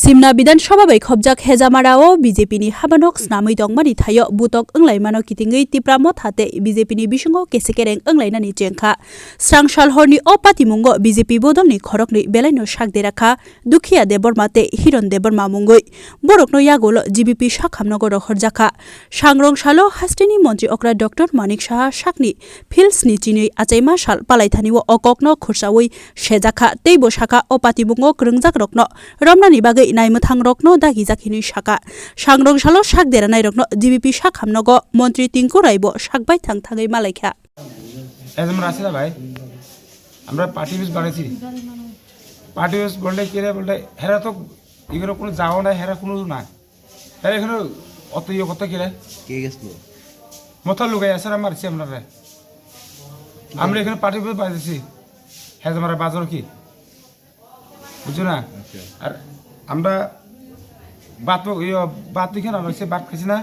Simna Bidansabha bai khobjak hejamarao BJP ni habanok snamui dongmani thayo butok englaimano kitingei tipramot hate BJP ni bisingo kesekereng englainani jengkha Srangshal horni o patimungo BJP bodolni khorokni belaino sakderakha Dukhiya Deborma te Hiron Deborma mungoi borokno yagolo GBP sakhamnogor horjakha Sangrongshalo hasteni mantri okra Dr Manik Saha sakni Phils ni chini achaima sal palaithaniwo okokno khursawi sejakha teibo saka o patimungo krungjak rokno romnani bagai naimthang rokno dagi jakhini saka Sangrongshalo sakderanai rokno GBP sakhamnogo মন্ত্রী Tinku ribo সাকবাই থাংথাঙै মালাইখা আমরা আছে ভাই আমরা party office বানাইছি party office বললে কি রে বললে হেরা তো এগুলো কোনো যাও না হেরা কোনো না তাই এখানে অত ইয়ে কত কি রে কে গেছিল মত লুগাই আছে মারছি আমরা এখানে পার্টি অফিস বানাইছি হ্যাঁ আমার বাজার কি বুঝছো না আর আমরা বাত এখানে আমরা বাত খাইছি না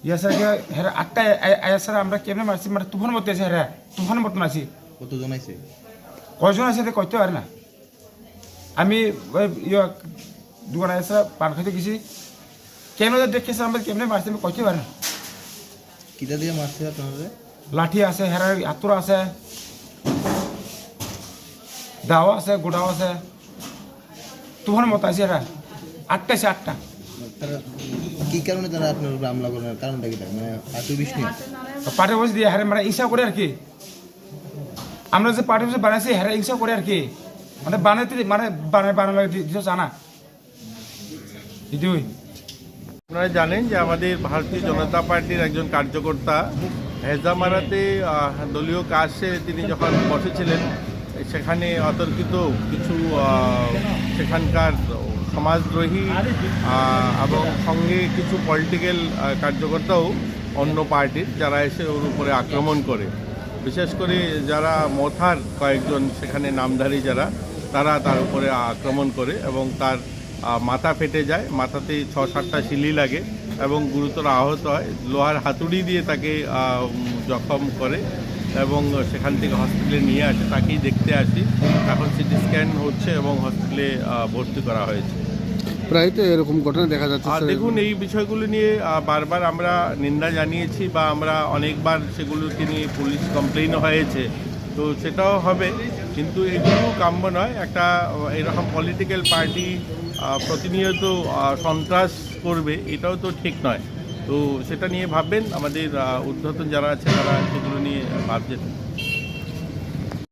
ইয়া স্যার হেরা আটটা আয়া স্যার আমরা কেমনে মারছি মানে তুফান মতো আছে হেরা তুফান মতন আছি কতজন আছে কয়জন আছে কইতে পারে না আমি ওই দোকান আয়া স্যার পান খাইতে গেছি কেমনে দেখে স্যার আমরা কেমনে মারছি আমি কইতে পারে না কিটা দিয়ে মারছে আপনারা লাঠি আছে হেরা আতরা আছে দাও আছে গোড়াও আছে তুফান মতো আছে হেরা আটটা আছে আটটা কি কারণে তারা আপনার উপর হামলা করার কারণটা কি মানে আত্মবিশ্বাস নিয়ে পার্টি অফিস দিয়ে হারে মানে ইচ্ছা করে আর কি আমরা যে পার্টি অফিস বানাইছি হারে ইচ্ছা করে আর কি মানে বানাইতে মানে বানানো দিতে জানা দিদি আপনারা জানেন যে আমাদের ভারতীয় জনতা পার্টির একজন কার্যকর্তা হেজামারাতে দলীয় কাজে তিনি যখন বসেছিলেন সেখানে অতর্কিত কিছু সেখানকার সমাজদ্রোহী এবং সঙ্গে কিছু পলিটিক্যাল কার্যকর্তাও অন্য পার্টির যারা এসে ওর উপরে আক্রমণ করে বিশেষ করে যারা মথার কয়েকজন সেখানে নামধারী যারা তারা তার উপরে আক্রমণ করে এবং তার মাথা ফেটে যায় মাথাতে ৬-৭টা শিলি লাগে এবং গুরুতর আহত হয় লোহার হাতুড়ি দিয়ে তাকে জখম করে এবং সেখান থেকে হসপিটালে নিয়ে আসে তাকেই দেখতে আসি এখন সিটি স্ক্যান হচ্ছে এবং হসপিটালে ভর্তি করা হয়েছে প্রায় তো এরকম ঘটনা দেখা যাচ্ছে দেখুন এই বিষয়গুলো নিয়ে বারবার আমরা নিন্দা জানিয়েছি বা আমরা অনেকবার সেগুলোকে নিয়ে পুলিশ কমপ্লেইনও হয়েছে তো সেটাও হবে কিন্তু এগুলো কাম্য নয় একটা এরকম পলিটিক্যাল পার্টি প্রতিনিয়ত সন্ত্রাস করবে এটাও তো ঠিক নয় তো সেটা নিয়ে ভাববেন আমাদের ঊর্ধ্বতন যারা আছে তারা সেগুলো নিয়ে ভাবছেন